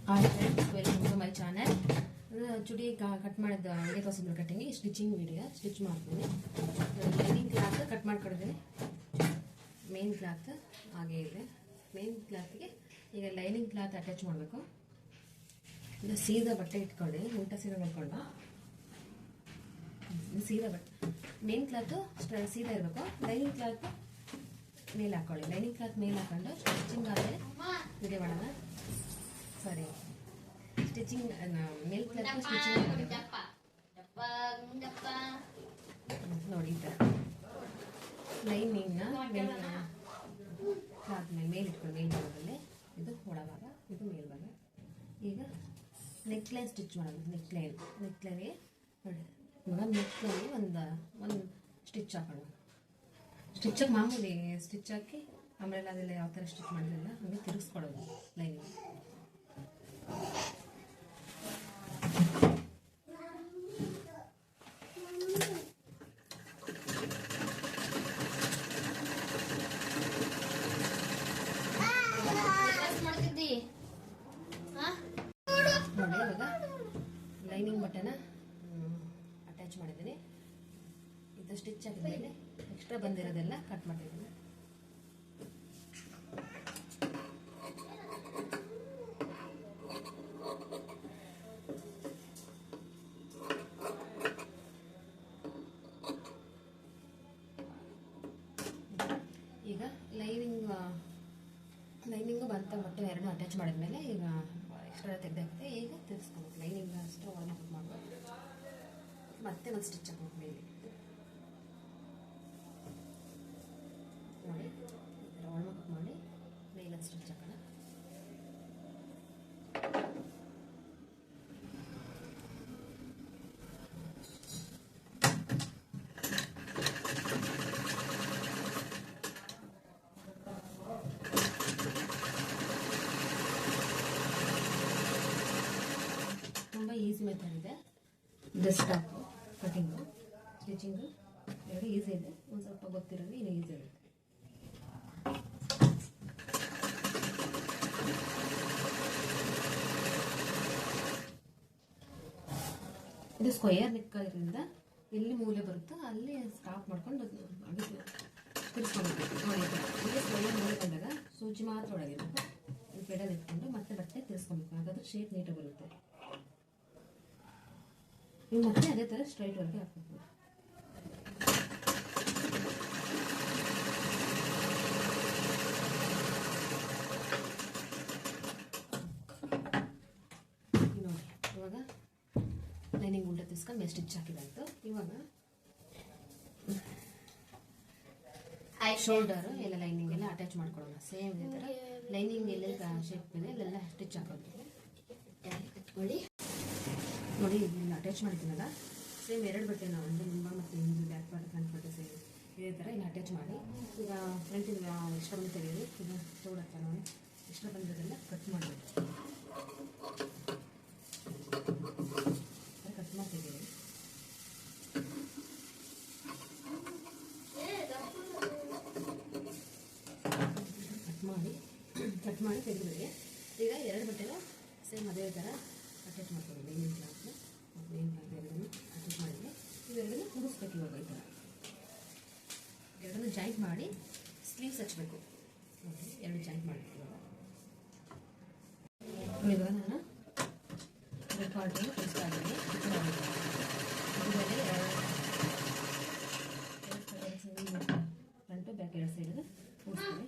Hi friends, welcome to my channel. ಚುಡಿ cut ಮಾಡಿದ video ತೋರಿಸಿದ್ರು ಕಟ್ಟಿಂಗ್ ಸ್ಟಿಚಿಂಗ್ ವಿಡಿಯೋ ಸ್ಟಿಚ್ ಮಾಡ್ತೀನಿ. ಲೈನಿಂಗ್ ಕ್ಲಾತ್ ಕಟ್ ಮಾಡ್ಕೊಂಡಿದ್ದೀನಿ. ಮೇನ್ ಕ್ಲಾತ್ ಹಾಗೆ ಇದೆ. ಮೇನ್ ಕ್ಲಾತ್ಗೆ ಈಗ ಲೈನಿಂಗ್ ಕ್ಲಾತ್ ಅಟ್ಯಾಚ್ ಮಾಡಬೇಕು. ಇದು ಸೀದಾ ಬಟ್ಟೆ ಇಟ್ಕೊಳ್ಳಿ, ಉಲ್ಟಾ ಸೀದಾ ಮಾಡ್ಕೊಂಡು ಸೀದಾ ಬಟ್ಟೆ ಮೇನ್ ಕ್ಲಾತು ಸೀದಾ ಇರಬೇಕು. ಲೈನಿಂಗ್ ಕ್ಲಾತ್ ಮೇಲೆ ಹಾಕೊಳ್ಳಿ. ಲೈನಿಂಗ್ ಕ್ಲಾತ್ ಮೇಲೆ ಹಾಕೊಂಡು ಸ್ಟಿಚಿಂಗ್ ಆದರೆ ವಿಡಿಯೋ ಮಾಡೋಣ. ಸಾರಿ, ಸ್ಟಿಚಿಂಗ್ ಮೇಲ್ ಕ್ಲಾತ್ ಸ್ಟಿಚಿಂಗ್ ನೋಡಿ. ಈ ಥರ ಲೈನಿಂಗ್ನ ಕ್ಲಾತ್ ಮೇಲೆ ಇಟ್ಕೊಂಡು ಮೇಲ್ಭಾಗದಲ್ಲಿ ಇದು ಒಳಭಾಗ, ಇದು ಮೇಲ್ಭಾಗ. ಈಗ ನೆಕ್ಲೈನ್ ಸ್ಟಿಚ್ ಮಾಡೋದು. ನೆಕ್ಲೈನ್ಗೆ ನೋಡಿ, ಇವಾಗ ನೆಕ್ಲೈನ್ಗೆ ಒಂದು ಸ್ಟಿಚ್ ಹಾಕೋಣ. ಸ್ಟಿಚ್ಗೆ ಮಾಮೂಲಿ ಸ್ಟಿಚ್ ಹಾಕಿ ಆಮೇಲೆ ಅದೆಲ್ಲ ಯಾವ ಥರ ಸ್ಟಿಚ್ ಮಾಡಿದ್ರಲ್ಲ ಹಂಗೆ ತಿರುಗಿಸ್ಕೊಡೋದು ಲೈನಿಂಗ್. ನೋಡಿ, ಇವಾಗ ಲೈನಿಂಗ್ ಬಟ್ಟೆನ ಅಟ್ಯಾಚ್ ಮಾಡಿದ್ದೀನಿ. ಇದು ಸ್ಟಿಚ್ ಹಾಕಿದ್ಮೇಲೆ ಎಕ್ಸ್ಟ್ರಾ ಬಂದಿರೋದೆಲ್ಲ ಕಟ್ ಮಾಡಿದ್ದೀನಿ. ಈಗ ಲೈನಿಂಗು ಬಂತ ಬಟ್ಟೆ ಎರಡು ಅಟ್ಯಾಚ್ ಮಾಡಿದ್ಮೇಲೆ ಈಗ ಎಕ್ಸ್ಟ್ರಾ ತೆಗೆದಾಗುತ್ತೆ. ಈಗ ತಿರ್ಸ್ಕೊಬೇಕು. ಲೈನಿಂಗ್ ಅಷ್ಟು ಒಳಗೆ ಕಟ್ ಮಾಡಬೇಕು. ಮತ್ತೆ ಒಂದು ಸ್ಟಿಚ್ ಹಾಕಬೇಕು ಮೇಲೆ. ನೋಡಿ, ಈ ಥರ ಒಳಗೆ ಕಟ್ ಮಾಡಿ ಮೇಲೆ ಸ್ಟಿಚ್ ಹಾಕೋಣ. ತುಂಬ ಈಸಿ ಮೆಥಡ್ ಇದೆ. ಡ್ರೆಸ್ ಟಾಪು ಕಟಿಂಗು ಸ್ಟಿಚಿಂಗು ಎರಡು ಈಸಿ ಇದೆ. ಒಂದು ಸ್ವಲ್ಪ ಗೊತ್ತಿರೋದು ಇನ್ನೂ ಈಸಿ ಇರುತ್ತೆ. ಇದು ಸ್ಕ್ವಯರ್ ನೆಕ್ ಇರೋದ್ರಿಂದ ಎಲ್ಲಿ ಮೂಲೆ ಬರುತ್ತೋ ಅಲ್ಲಿ ಸ್ಟಾಪ್ ಮಾಡ್ಕೊಂಡು ಅದಕ್ಕೆ ತಿರ್ಸ್ಕೊಳ್ಬೇಕು. ನೋಡಿ, ಇಲ್ಲಿ ಸ್ಕ್ವಯರ್ ಮೂಲೆ ಬಂದಾಗ ಸೂಜಿ ಮಾತ್ರ ಒಳಗಿರುತ್ತೆ. ಈ ಪೆಡಲ್ ಇಟ್ಕೊಂಡು ಮತ್ತೆ ಬಟ್ಟೆ ತಿರ್ಸ್ಕೊಬೇಕು. ಹಾಗಾದ್ರೆ ಶೇಪ್ ನೀಟಾಗಿ ಬರುತ್ತೆ. ಇವು ಮತ್ತೆ ಅದೇ ಥರ ಸ್ಟ್ರೈಟ್ ವರ್ಗೆ ಹಾಕಬೇಕು. ನೋಡಿ, ಇವಾಗ ಲೈನಿಂಗ್ ಉಲ್ಟಾ ತಿರ್ಸ್ಕೊಂಡು ಮೇಲೆ ಸ್ಟಿಚ್ ಹಾಕಿದಂತು. ಇವಾಗ ಶೋಲ್ಡರ್ ಎಲ್ಲ ಲೈನಿಂಗ್ ಎಲ್ಲ ಅಟ್ಯಾಚ್ ಮಾಡ್ಕೊಳ್ಳೋಣ. ಸೇಮ್ ಇದೇ ಥರ ಲೈನಿಂಗ್ ಎಲ್ಲೆಲ್ಲ ಶೇಪ್ ಇದೆ ಅಲ್ಲೆಲ್ಲ ಸ್ಟಿಚ್ ಹಾಕೋದು. ನೋಡಿ, ಇದನ್ನ ಅಟ್ಯಾಚ್ ಮಾಡಿದ್ದೀನಲ್ಲ, ಸೇಮ್ ಎರಡು ಬಟ್ಟೆ ನಾವು ಅಂದರೆ ಮುಂಬ ಮತ್ತು ಹಿಂದೆ ಬ್ಯಾಕ್ ಪಾರ್ಟ್ ಫ್ರಂಟ್ ಬಟ್ಟೆ ಸೇಮ್ ಇದೇ ಥರ ಇಲ್ಲಿ ಅಟ್ಯಾಚ್ ಮಾಡಿ ಈಗ ಫ್ರಂಟಿಂದ ಎಕ್ಸ್ಟ್ರಾ ಬಂದು ತೆಗೆಯೋದು. ಈಗ ಶೋಲ್ಡ್ ಹತ್ರ ನೋಡಿ ಎಕ್ಸ್ಟ್ರಾ ಬಂದಿರೋದೆಲ್ಲ ಕಟ್ ಮಾಡಬೇಕು. ಕಟ್ ಮಾಡಿ ತೆಗೆಯೋದು. ಕಟ್ ಮಾಡಿ ತೆಗೆದ್ರೆ ಈಗ ಎರಡು ಬಟ್ಟೆನೂ ಸೇಮ್ ಅದೇ ಥರ ಅಟ್ಯಾಚ್ ಮಾಡ್ಕೊಳ್ಳೋದು. ಲೈನಿಂಗ್ ಕ್ಲಾತ್ನ ಮೇನ್ ಕ್ಲಾತ್ ಎರಡನ್ನೂ ಅಟ್ಯಾಚ್ ಮಾಡಿದರೆ ಇವೆರಡನ್ನೂ ಕುಡಿಸ್ಬೇಕು. ಇವಾಗ ಈ ಥರ ಎರಡನ್ನೂ ಜಾಯಿಂಟ್ ಮಾಡಿ ಸ್ಲೀವ್ಸ್ ಹಚ್ಚಬೇಕು. ನೋಡಿ, ಎರಡು ಜಾಯಿಂಟ್ ಮಾಡಬೇಕು. ಇವಾಗ ನಾನು ರೆಕಾರ್ಡಿಂಗ್ ಇಷ್ಟಾಗಿದೆ. ಫ್ರಂಟು ಬ್ಯಾಕ್ ಎರಡು ಸೈಡ್ ಕೂಡಿಸ್ತೀವಿ.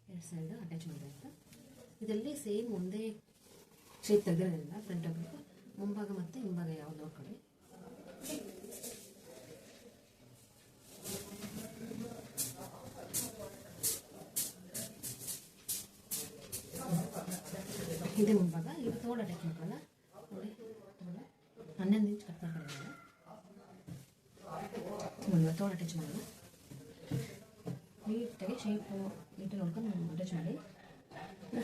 ಎರಡು ಸೈಡ್ ಅಟ್ಯಾಚ್ ಮಾಡಬೇಕು. ಇದರಲ್ಲಿ ಸೇಮ್ ಒಂದೇ ಶೇಪ್ ತೆಗೆದ್ರಿಂದ ಫ್ರಂಟ್ ಆಗಬೇಕು. ಮುಂಭಾಗ ಮತ್ತು ಹಿಂಭಾಗ ಯಾವ್ದು ನೋಡ್ಕೊಳ್ಳಿ. ಇದೇ ಮುಂಭಾಗ. ಇದು ತೋಳು ಅಟ್ಯಾಚ್ ಮಾಡ್ಕೊಳ್ಳ. ನೋಡಿ, 11 ಇಂಚ್ ಕಟ್ ಮಾಡ್ಕೊಳ್ಳೋಣ. ನೋಡಿ, ತೋಳು ಅಟ್ಯಾಚ್ ಮಾಡೋಣ. ನೀಟಾಗಿ ಶೇಪು ನೀಟಾಗಿ ನೋಡ್ಕೊಂಡು ಅಟ್ಯಾಚ್ ಮಾಡಿ.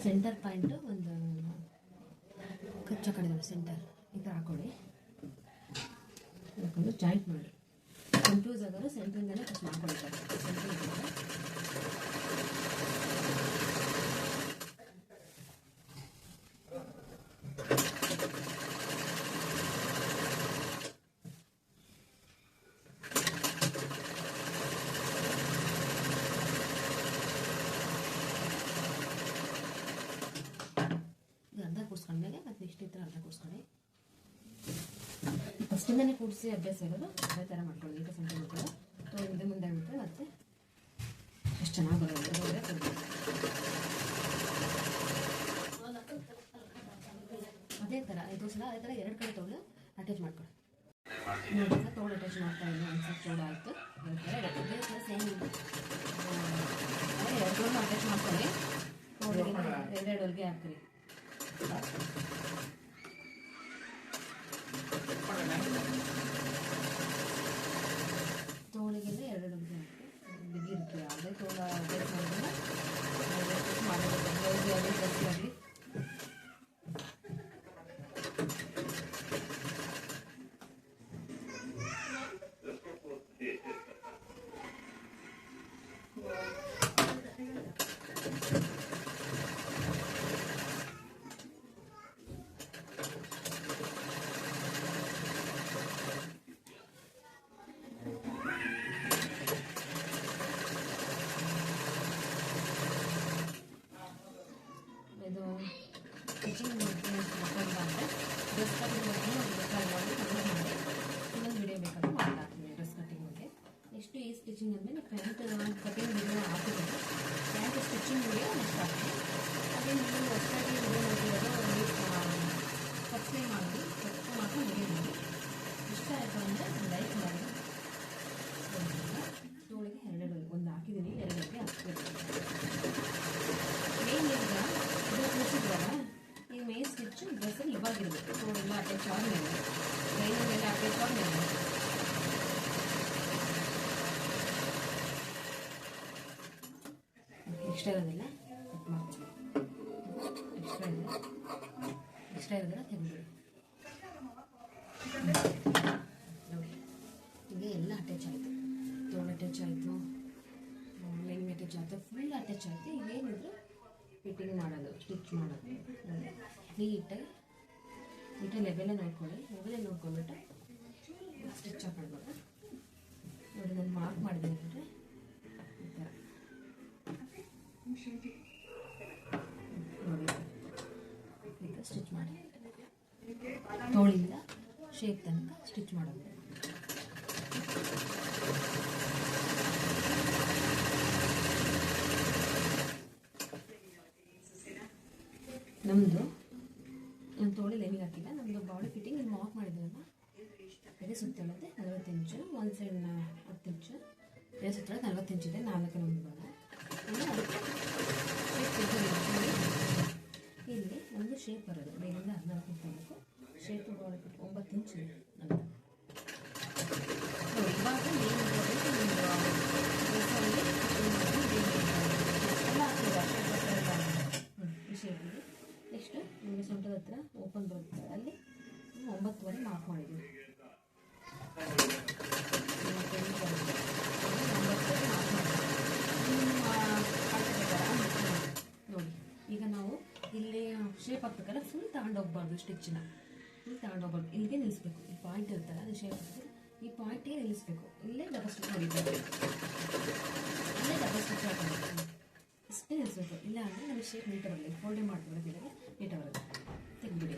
ಸೆಂಟರ್ ಪಾಯಿಂಟು ಒಂದು ಕಚ್ಚ ಕಡೆ ಸೆಂಟರ್ ಈ ಥರ ಹಾಕೊಳ್ಳಿ. ಹಾಕೊಂಡು ಜಾಯಿಂಟ್ ಮಾಡಿ. ಕನ್ಫ್ಯೂಸ್ ಆಗೋರು ಸೆಂಟ್ರಿಂದಲೇ ಕಟ್ ಮಾಡ್ಕೊಳ್ತಾರೆ. ಸೆಂಟ್ರಿಂಗ್ ಫಸ್ಟಿಂದನೇ ಕೂಡಿಸಿ ಅಭ್ಯಾಸ ಇರೋದು ಅದೇ ಥರ ಮಾಡ್ಕೊಳ್ಳಿ. ಈಗ ಸಂತೆ ಮಾಡ್ಕೊಳ್ಳೋ ಹಿಂದೆ ಮುಂದೆ ಆಗಿಬಿಟ್ರೆ ಮತ್ತೆ ಎಷ್ಟು ಚೆನ್ನಾಗಿ ಬರೋದು. ಅದೇ ಥರ 5 ಸಲ ಅದೇ ಥರ 2 ಕಡೆ ತೋಳು ಅಟ್ಯಾಚ್ ಮಾಡ್ಕೊಳ್ಳಿ. ನೋಡಿ ತೋಳು ಅಟ್ಯಾಚ್ ಮಾಡ್ತಾ ಇದ್ದೀನಿ. ಒಂದು ತೋಳು ಆಯಿತು. ಇದೇ ಥರ ಸೇಮ್ 2 ತೋಳು ಅಟ್ಯಾಚ್ ಮಾಡ್ಕೊಳ್ಳಿ. ತೋಳಿಗೆ 2 ಹೊಲಿಗೆ ಹಾಕ್ರಿ. ತೋಳಿಗೆಲ್ಲ 2 ಹೊಲಿಗೆ ಹಾಕಿ ಬಿಗಿರುತ್ತೆ. ಯಾವುದೇ ತೋಳು ಅಟ್ಯಾಚ್ ಮಾಡೋದು ಡ್ರೆಸ್ಗಾಗಲಿ ಇದು ಸ್ಟಿಚಿಂಗ್ ಮಕ್ಕಳಿಗೆ ಡ್ರೆಸ್ ಕಟಿಂಗ್ ಬಗ್ಗೆ ಇನ್ನೊಂದು ವಿಡಿಯೋ ಬೇಕಾದ್ರೆ ಮಾಡ್ತಾಗ್ತೀನಿ ಡ್ರೆಸ್ ಕಟಿಂಗ್ ಬಗ್ಗೆ. ನೆಕ್ಸ್ಟ್ ಈ ಸ್ಟಿಚಿಂಗ್ ಅಂದರೆ ಪ್ಯಾಂಟ್ ಕಟಿಂಗ್ ವಿಡಿಯೋ ಹಾಕಿದ್ದೀನಿ. ಪ್ಯಾಂಟ್ ಸ್ಟಿಚಿಂಗ್ ವಿಡಿಯೋ ನೆಕ್ಸ್ಟ್ ಹಾಕ್ತೀನಿ. ಅದೇ ನೀವು ಹೊಸದಾಗಿ ವಿಡಿಯೋ ನೋಡಿರೋದು ಸಬ್ಸ್ಕ್ರೈಬ್ ಮಾಡಿ, ಮಾತ್ರ ವಿಡಿಯೋ ಮಾಡಿ. ಇಷ್ಟ ಆಯಿತು ಅಂದರೆ ಲೈಕ್ ಮಾಡಿ. ತೋಳಿಗೆ 2 ಒಂದು ಹಾಕಿದ್ದೀನಿ, 2 ಹಾಕ್ಬೇಕು. ಮೇನ್ ಈಗ ಇದು ಕೂಸಿದ್ರಲ್ಲ, ಈ ಮೇನ್ ಸ್ಟಿಚ್ಚು ಡ್ರೆಸ್ಸಲ್ಲಿ ಇವಾಗಿರಬೇಕು. ತೋಳೆಲ್ಲ ಅಟ್ಯಾಚ್ ಆದಮೇಲೆ ಮೈನೆಲ್ಲ ಅಟ್ಯಾಚ್ ಆದಮೇಲೆ ಎಕ್ಸ್ಟ್ರಾ ಇರೋದಿಲ್ಲ ಕಟ್ ಮಾಡ್ತೀನಿ. ಎಕ್ಸ್ಟ್ರಾ ಇರೋದಿಲ್ಲ ತೆಗೆದು ನೋಡಿ. ಹೀಗೆ ಎಲ್ಲ ಅಟ್ಯಾಚ್ ಆಯಿತು. ತೋಳು ಅಟ್ಯಾಚ್ ಆಯಿತು, ಲೈನಿಂಗ್ ಅಟ್ಯಾಚ್ ಆಯಿತು, ಫುಲ್ ಅಟ್ಯಾಚ್ ಆಯಿತು. ಈಗೇನಿದ್ರು ಫಿಟ್ಟಿಂಗ್ ಮಾಡೋದು, ಸ್ಟಿಚ್ ಮಾಡೋದು. ನೀಟಾಗಿ ಲೆವೆಲ್ಲ ನೋಡ್ಕೊಳ್ಳಿ. ಲೆವೆಲ್ಲ ನೋಡ್ಕೊಂಡ್ಬಿಟ್ಟು ಸ್ಟಿಚ್ ಹಾಕೊಳ್ಬೇಕು. ನೋಡಿ ನಾನು ಮಾರ್ಕ್ ಮಾಡಿದ್ದೀನಿ ಅಂದರೆ ಈ ಥರ ನೋಡಿ ಈ ಥರ ಸ್ಟಿಚ್ ಮಾಡಿ ತೋಳಿಂದ ಶೇಪ್ ತನಕ ಸ್ಟಿಚ್ ಮಾಡೋದು. ನಮ್ಮದು ನಾನು ತೋಳಿ ಲೈನಿಂಗ್ ಹಾಕಿಲ್ಲ. ನಮ್ಮದು ಬಾಡಿ ಫಿಟ್ಟಿಂಗ್ ಇಲ್ಲಿ ಮಾರ್ಕ್ ಮಾಡಿದ್ದೀವಲ್ಲ, ಅದೇ ಸುತ್ತಳತೆ 40 ಇಂಚು, ಒಂದು ಸೈಡ್ 10 ಇಂಚು, ಬೇರೆ ಸುತ್ತಳ 40 ಇಂಚಿದೆ. 4 ನಮ್ಮದು ಭಾಗ. ಅದಕ್ಕೆ ಇಲ್ಲಿ ನಮ್ಮದು ಶೇಪ್ ಬರೋದು ಮೇಲಿಂದ 14 ತನಕ ಶೇಪ್ ಬಾಡಿ ಫಿಟ್ 9 ಇಂಚು ನಮ್ಮದು. ಇವಾಗ ಈ ಶೇಪಿಗೆ ನೆಕ್ಸ್ಟ್ ನಿಮಗೆ ಸೊಂಟದ ಹತ್ರ ಓಪನ್ ಬರುತ್ತೆ, ಅಲ್ಲಿ 9ವರೆ ಮಾರ್ಕ್ ಮಾಡಿದ್ದೀವಿ. 9ವರೆ ಮಾರ್ಕ್ ನೋಡಿ. ಈಗ ನಾವು ಇಲ್ಲಿ ಶೇಪ್ ಹಾಕ್ಬೇಕಲ್ಲ, ಫುಲ್ ತಗೊಂಡೋಗ್ಬಾರ್ದು. ಸ್ಟಿಚ್ನ ಫುಲ್ ತಗೊಂಡೋಗ್ಬಾರ್ದು. ಇಲ್ಲಿಗೆ ನಿಲ್ಲಿಸ್ಬೇಕು. ಈ ಪಾಯಿಂಟ್ ಇರುತ್ತಲ್ಲ, ಅದು ಶೇಪ್ ಹಾಕ್ಬೇಕು. ಈ ಪಾಯಿಂಟಿಗೆ ನಿಲ್ಲಿಸ್ಬೇಕು. ಇಲ್ಲೇ ಡಬಲ್ ಸ್ಟಿಚ್ ಹೊಡಿಬೇಕು. ಇಲ್ಲೇ ಡಬಲ್ ಸ್ಟಿಚ್ ಹಾಕಬೇಕು. ಇಷ್ಟೇ ನಿಲ್ಲಿಸ್ಬೇಕು. ಇಲ್ಲ ಅಂದರೆ ನಮಗೆ ಶೇಪ್ ನೀಟಾಗಿ ಬರಲಿ. ಫೋಲ್ಡಿಂಗ್ ಮಾಡ್ತಿರೋದಿಲ್ಲ, ನೀಟಾಗಿ ಬರುತ್ತೆ. ತೆಗೆದುಬಿಡಿ.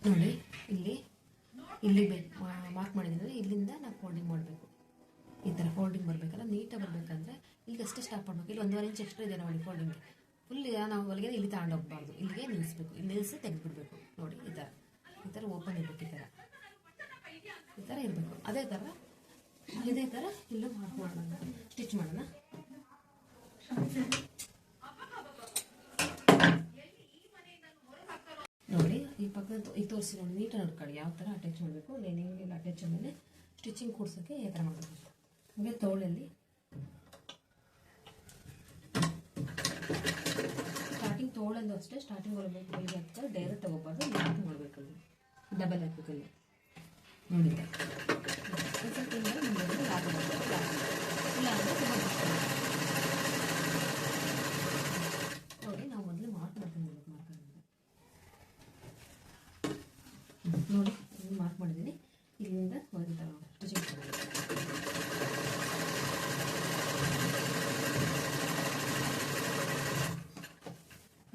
ನೋಡಿ ಇಲ್ಲಿ ಮಾರ್ಕ್ ಮಾಡಿದ್ರೆ ಇಲ್ಲಿಂದ ನಾವು ಫೋಲ್ಡಿಂಗ್ ಮಾಡಬೇಕು. ಈ ಥರ ಫೋಲ್ಡಿಂಗ್ ಬರಬೇಕಲ್ಲ, ನೀಟಾಗಿ ಬರಬೇಕಂದ್ರೆ ಈಗ ಅಷ್ಟೇ ಸ್ಟಾಪ್ ಮಾಡಬೇಕು. ಇಲ್ಲಿ 1.5 ಇಂಚ್ ಎಕ್ಸ್ಟ್ರಾ ಇದೆ ನೋಡಿ ಫೋಲ್ಡಿಂಗ್. ಫುಲ್ ನಾವು ಹೊಲಿಗೆ ಇಲ್ಲಿ ತಗೊಂಡೋಗ್ಬಾರ್ದು. ಇಲ್ಲಿಗೆ ನಿಲ್ಲಿಸ್ಬೇಕು. ಇಲ್ಲಿ ನಿಲ್ಲಿಸಿ ತೆಗೆದುಬಿಡ್ಬೇಕು. ನೋಡಿ ಈ ಥರ ಓಪನ್ ಇರಬೇಕು. ಈ ಥರ ಇರಬೇಕು. ಇದೇ ಥರ ಇಲ್ಲೂ ಮಾರ್ಕ್ ಮಾಡೋಣ, ಸ್ಟಿಚ್ ಮಾಡೋಣ. ನೋಡಿ ಈ ಪಕ್ಕದ ಈ ತೋರಿಸಿ ನೋಡಿ, ನೀಟಾಗಿ ನೋಡ್ಕೊಳ್ಳಿ ಯಾವ ಥರ ಅಟ್ಯಾಚ್ ಮಾಡಬೇಕು. ಲೈನಿಂಗ್ ಎಲ್ಲ ಅಟ್ಯಾಚ್ ಆದಮೇಲೆ ಸ್ಟಿಚಿಂಗ್ ಕೂಡ್ಸೋಕ್ಕೆ ಈ ಥರ ಮಾಡಬೇಕು. ಹಾಗೆ ತೋಳಲ್ಲಿ ಸ್ಟಾರ್ಟಿಂಗ್ ತೋಳಲ್ಲೂ ಅಷ್ಟೇ ಸ್ಟಾರ್ಟಿಂಗ್ ಹೊರಬೇಕು. ಇಲ್ಲಿ ಹತ್ತ ಡೈರೆಕ್ಟ್ ತಗೋಬಾರ್ದು, ಲಾಕ್ ಮಾಡಬೇಕಲ್ಲಿ, ಡಬಲ್ ಹಾಕಬೇಕಲ್ಲಿ. ನೋಡಿದ್ದೆ ಲಾಕ್ ಮಾಡಬೇಕು. ಇಲ್ಲ ಅಂದರೆ ನೋಡಿ ನಾವು ಮೊದಲು ಮಾರ್ಕ್ ಮಾಡ್ಕೊಂಡು ನೋಡಿ ಇಲ್ಲಿ ಮಾರ್ಕ್ ಮಾಡಿದ್ದೀನಿ. ಇಲ್ಲಿಂದ ಹೊರಗೆ ಸ್ಟಿಚಿಂಗ್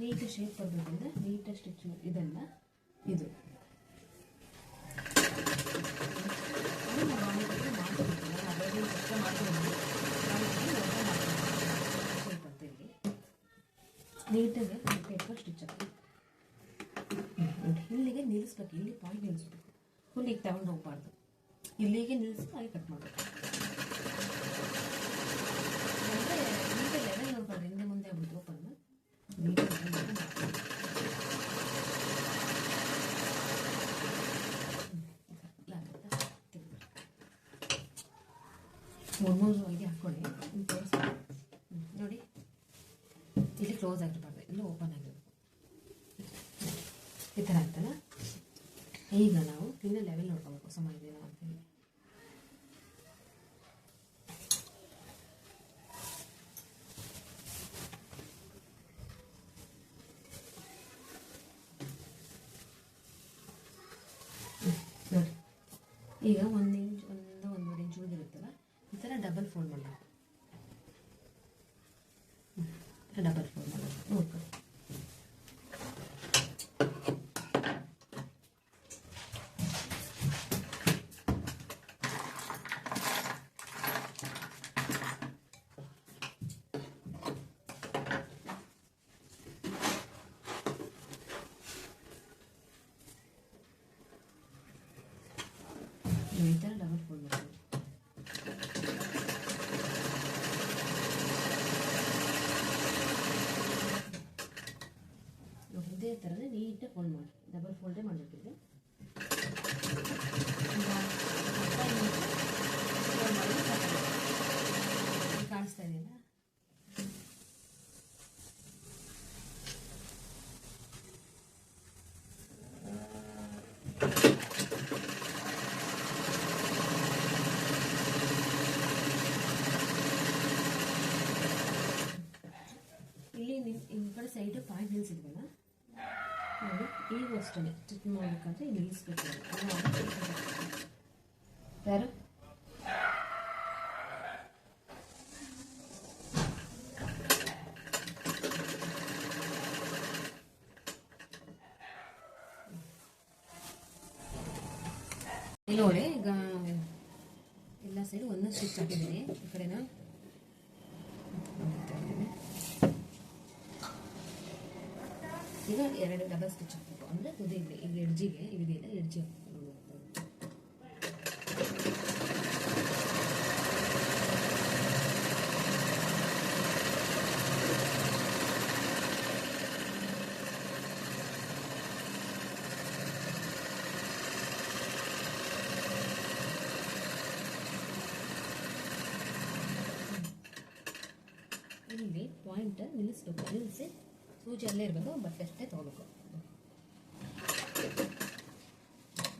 ನೀಟ್ ಶೇಪ್ ಬರಬೇಕಂದ್ರೆ ನೀಟಾಗಿ ಸ್ಟಿಚ್ ಇದೆಲ್ಲ ಇದು ನೀಟಾಗಿ ಪೇಪರ್ ಸ್ಟಿಚ್ ಹಾಕಿ ನೋಡಿ. ಇಲ್ಲಿಗೆ ನಿಲ್ಲಿಸ್ಬೇಕು, ಇಲ್ಲಿ ಪಾಯಿಂಟ್ ನಿಲ್ಲಿಸ್ಬೇಕು, ಹುಲ್ಲಿಗೆ ತಗೊಂಡು ಹೋಗ್ಬಾರ್ದು, ಇಲ್ಲಿಗೆ ನಿಲ್ಲಿಸಿ ಅಲ್ಲಿ ಕಟ್ ಮಾಡಬೇಕು. ಮತ್ತೆ ನೀಟಾಗಿ ಲೆವೆಲ್ ನೋಡ್ಬಾರ್ದು, ಹಿಂದೆ ಮುಂದೆ ಆಗ್ಬಿಟ್ಟು ಓಪನ್ ಮೂರು ಐದು ಹಾಕ್ಕೊಳ್ಳಿ. ನೋಡಿ ಇಲ್ಲಿ ಕ್ಲೋಸ್ ಆಗಿರಬಾರ್ದು, ಇಲ್ಲಿ ಓಪನ್ ಆಗಿರಬೇಕು, ಈ ಥರ ಆಗ್ತಲ್ಲ. ಈಗ ನಾವು ಇನ್ನೂ ಲೆವೆಲ್ ನೋಡ್ಕೋಬೇಕು ಸಮ ಇದೆಯಾ ಅಂತೇಳಿ. ನೋಡಿ ಈಗ 1 ಇಂಚ್ 1.5 ಇಂಚ್ ಉಳಿದಿರುತ್ತಲ್ಲ, ಈ ಥರ ಡಬಲ್ ಫೋಲ್ಡ್ ಮಾಡಬೇಕು. ಡಬಲ್ ಫೋಲ್ಡ್ ಮಾಡಬೇಕು ನೋಡ್ಕೊಳ್ಳಿ. ಈ ಥರ ಡಬಲ್ ಫೋಲ್ಡ್ ಮಾಡಬೇಕು. ಇದೇ ಥರನೇ ನೀಟಾಗಿ ಫೋಲ್ಡ್ ಮಾಡಿ, ಡಬಲ್ ಫೋಲ್ಡೇ ಮಾಡಬೇಕಿದೆ. ಕಾಣಿಸ್ತಾ ಇದೆಯಲ್ಲ, ಇಲ್ಲಿ ಈ ಕಡೆ ಸೈಡ್ ಪಾಯಿಂಟ್ ನಿಲ್ಸಿದ್ವಲ್ಲ ನೋಡಿ. ಈಗ ಅಷ್ಟೇ ಸ್ಟಿಚ್ ಮಾಡಬೇಕಾದ್ರೆ ಇಲ್ಲಿ ನಿಲ್ಲಿಸ್ಬೇಕು. ಯಾರು ಇಲ್ಲಿ ನೋಡಿ. ಈಗ ಎಲ್ಲ ಸೈಡ್ ಒಂದೊಂದು ಸ್ಟಿಚ್ ಹಾಕಿದ್ದೀನಿ. ಈ ಕಡೆನ ಈಗ 2 ಡಬಲ್ ಸ್ಟಿಚ್ ಹಾಕಬೇಕು, ಅಂದರೆ ತುದಿಗೆ ಈಗ ಎಡ್ಜಿಗೆ ಇದೆಯಲ್ಲ ಎಡ್ಜಿ ಹಾಕಬೇಕು. ಇಲ್ಲಿ ಪಾಯಿಂಟ್ ನಿಲ್ಲಿಸ್ಬೇಕು, ನಿಲ್ಲಿಸಿ ಸೂಜಿ ಅಲ್ಲೇ ಇರಬೇಕು, ಬಟ್ಟೆ ಅಷ್ಟೇ ತೊಗೋಬೇಕು.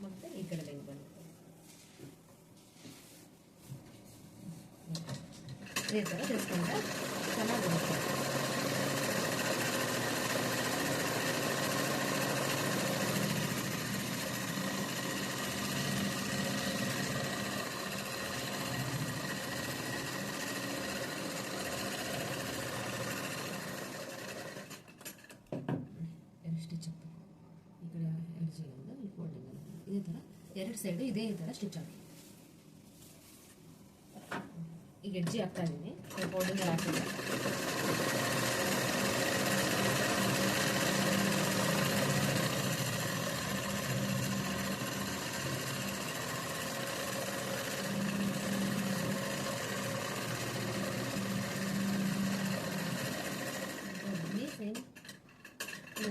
ಮತ್ತೆ ಈ ಕಡೆ ಲೈನ್ ಬರಬೇಕು. ಇದೇ ಥರ ತಿಳ್ಕೊಂಡ್ರೆ ಚೆನ್ನಾಗಿ ಬರುತ್ತೆ. ಸ್ಟಿಚ್ ಹಾಕಬೇಕು. ಈ ಕಡೆ ಎಡ್ಜಿಂದ ಈ ಫೋಲ್ಡಿಂಗ್ ಇದೇ ಥರ 2 ಸೈಡು ಇದೇ ಥರ ಸ್ಟಿಚ್ ಹಾಕಿ. ಈಗ ಎಡ್ಜಿ ಹಾಕ್ತಾ ಇದ್ದೀನಿ, ಫೋಲ್ಡಿಂಗ್ ಹಾಕಿದೆ.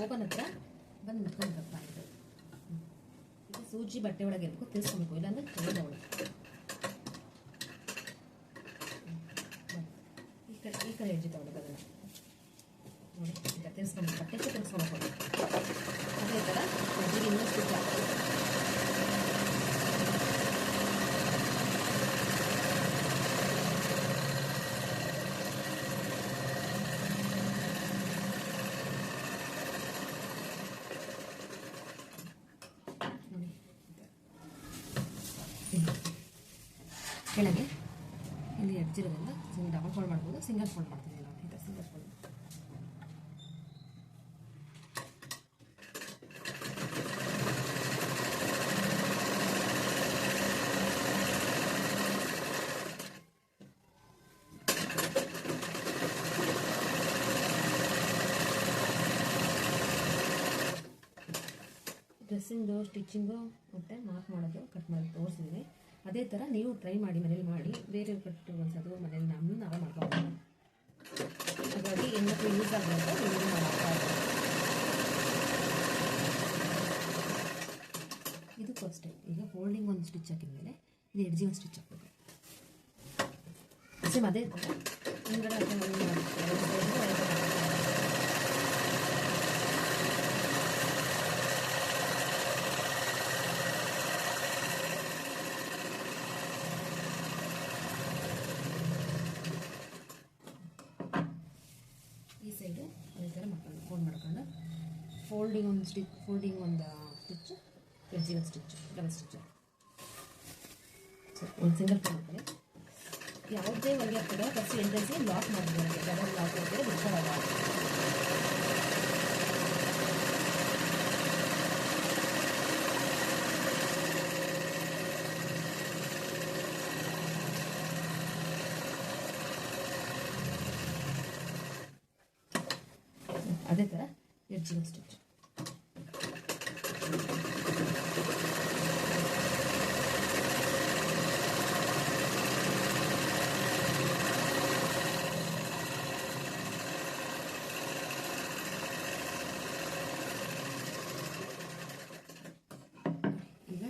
ಓಪನ್ ಹತ್ರ ಬಂದು ನಿಂತ್ಕೊಬೇಕಪ್ಪ. ಇದು ಸೂಜಿ ಬಟ್ಟೆ ಒಳಗೆ ಇರಬೇಕು, ತಿರ್ಸ್ಕೊಬೇಕು, ಇಲ್ಲಾಂದ್ರೆ ತೊಳೆದ ಒಳಗೆ. ಈ ಕಡೆ ಎಡ್ಜಿ ತೊಗೊಳಕ್ಕೆ ಅದನ್ನು ನೋಡಿ. ಈಗ ತಿರ್ಸ್ಕೊಬೇಕು, ಬಟ್ಟೆಗೆ ತಿರ್ಸ್ಕೊಬೇಕು. ಅದೇ ಥರ ಎಡ್ಜಿಗೆ ಇನ್ನೂ ಸ್ಟಿಚ್ ಹಾಕಬೇಕು. ಕೆಳಗೆ ಇಲ್ಲಿ ಎಡ್ಜಿರೋದ್ರಿಂದ ಡಬಲ್ ಫೋಲ್ಡ್ ಮಾಡ್ಬೋದು, ಸಿಂಗಲ್ ಫೋಲ್ಡ್ ಮಾಡ್ತೀವಿ ನಾವು. ಈಗ ಸಿಂಗಲ್ ಫೋಲ್ಡ್ ಡ್ರೆಸ್ಸಿಂದು ಸ್ಟಿಚಿಂಗು ಮತ್ತು ಮಾರ್ಕ್ ಮಾಡೋದು ಕಟ್ ಮಾಡಿ ತೋರಿಸಿದ್ದೀನಿ. ಅದೇ ಥರ ನೀವು ಟ್ರೈ ಮಾಡಿ, ಮನೇಲಿ ಮಾಡಿ. ಬೇರೆ ಕಟ್ಟು ಒಂದ್ಸದು ಮನೇಲಿ ನಾವೇ ಮಾಡ್ಕೊಬೋದು. ಹಾಗಾಗಿ ಹೆಣ್ಮಕ್ಳು ಯೂಸ್ ಆಗುತ್ತೆ. ಇದು ಫಸ್ಟ್ ಟೈಮ್. ಈಗ ಫೋಲ್ಡಿಂಗ್ ಒಂದು ಸ್ಟಿಚ್ ಹಾಕಿದ್ಮೇಲೆ ಇದು ಎಡ್ಜಿಗೆ ಒಂದು ಸ್ಟಿಚ್ ಹಾಕಬೇಕು. ಸೇಮ್ ಅದೇ ಥರ ಹಿಂದ್ಗಡೆ ಈ ಸೈಡು ಅದೇ ಥರ ಮಾಡ್ಕೊಂಡು ಫೋಲ್ಡಿಂಗ್ ಒಂದು ಸ್ಟಿಚ್ ಎಡ್ಜಿಗೆ ಒಂದು ಸ್ಟಿಚ್, ಡಬಲ್ ಸ್ಟಿಚ್. ಸೊ ಒಂದು ಸಿಂಗಲ್ ಮಾಡ್ತಾರೆ. ಯಾವುದೇ ಹೊಲಿಗೆ ಆಗ್ತದೆ ಫಸ್ಟ್ ಎಂಟ್ರೆನ್ಸಿ ಲಾಕ್ ಮಾಡಿದ್ದಾರೆ, ಡಬಲ್ ಲಾಕ್ ಮಾಡಿದ್ರೆ ಬಿಡ್ಕೊಳ್ಳಲ್ಲ. ಅದೇ ಥರ ಎಡ್ಜಿಗೆ ಸ್ಟಿಚ್. ಈಗ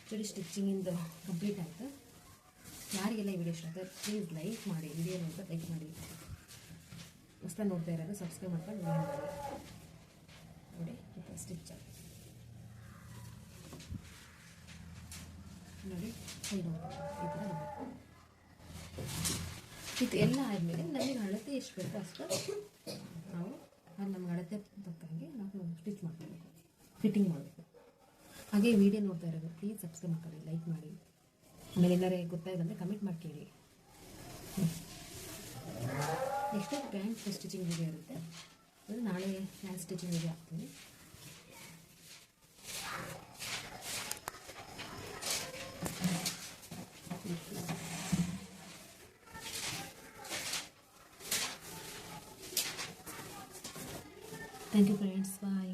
ಚೂಡಿ ಸ್ಟಿಚಿಂಗಿಂದು ಕಂಪ್ಲೀಟ್ ಆಯಿತು. ಯಾರಿಗೆಲ್ಲ ಈ ವಿಡಿಯೋ ಇಷ್ಟ ಆಗುತ್ತೆ ಪ್ಲೀಸ್ ಲೈಕ್ ಮಾಡಿ, ವಿಡಿಯೋ ನೋಡಿದ್ರೆ ಲೈಕ್ ಮಾಡಿ. ಹೊಸ್ದಾಗಿ ನೋಡ್ತಾ ಇರೋದು ಸಬ್ಸ್ಕ್ರೈಬ್ ಮಾಡ್ಕೊಂಡು ವಿಡಿಯೋ ಮಾಡಿ. ನೋಡಿ ಸ್ಟಿಚ್ ನೋಡಿ ಸೈಡ್ ಈ ಥರ ಇದು ಎಲ್ಲ ಆದಮೇಲೆ ನಮಗೆ ಅಳತೆ ಎಷ್ಟು ಬೇಕೋ ಅಷ್ಟು ನಾವು ನಮ್ಗೆ ಅಳತೆ ತಕ್ಕಂಗೆ ನಾವು ಸ್ಟಿಚ್ ಮಾಡ್ಕೊಬೇಕು, ಫಿಟ್ಟಿಂಗ್ ಮಾಡಬೇಕು. ಹಾಗೆ ವಿಡಿಯೋ ನೋಡ್ತಾ ಇರೋದು ಪ್ಲೀಸ್ ಸಬ್ಸ್ಕ್ರೈಬ್ ಮಾಡ್ಕೊಳ್ಳಿ, ಲೈಕ್ ಮಾಡಿ. ಆಮೇಲೆ ಏನಾರೇ ಗೊತ್ತಾಯಿಲ್ಲ ಕಮೆಂಟ್ ಮಾಡಿ ಕೇಳಿ. ನೆಕ್ಸ್ಟ್ ಪ್ಯಾಂಟ್ ಸ್ಟಿಚಿಂಗ್ ವಿಡಿಯೋ ಇರುತ್ತೆ, ಅದು ನಾಳೆ ಪ್ಯಾಂಟ್ ಸ್ಟಿಚಿಂಗ್ ವಿಡಿಯೋ ಹಾಕ್ತೀನಿ. Thank you friends, bye.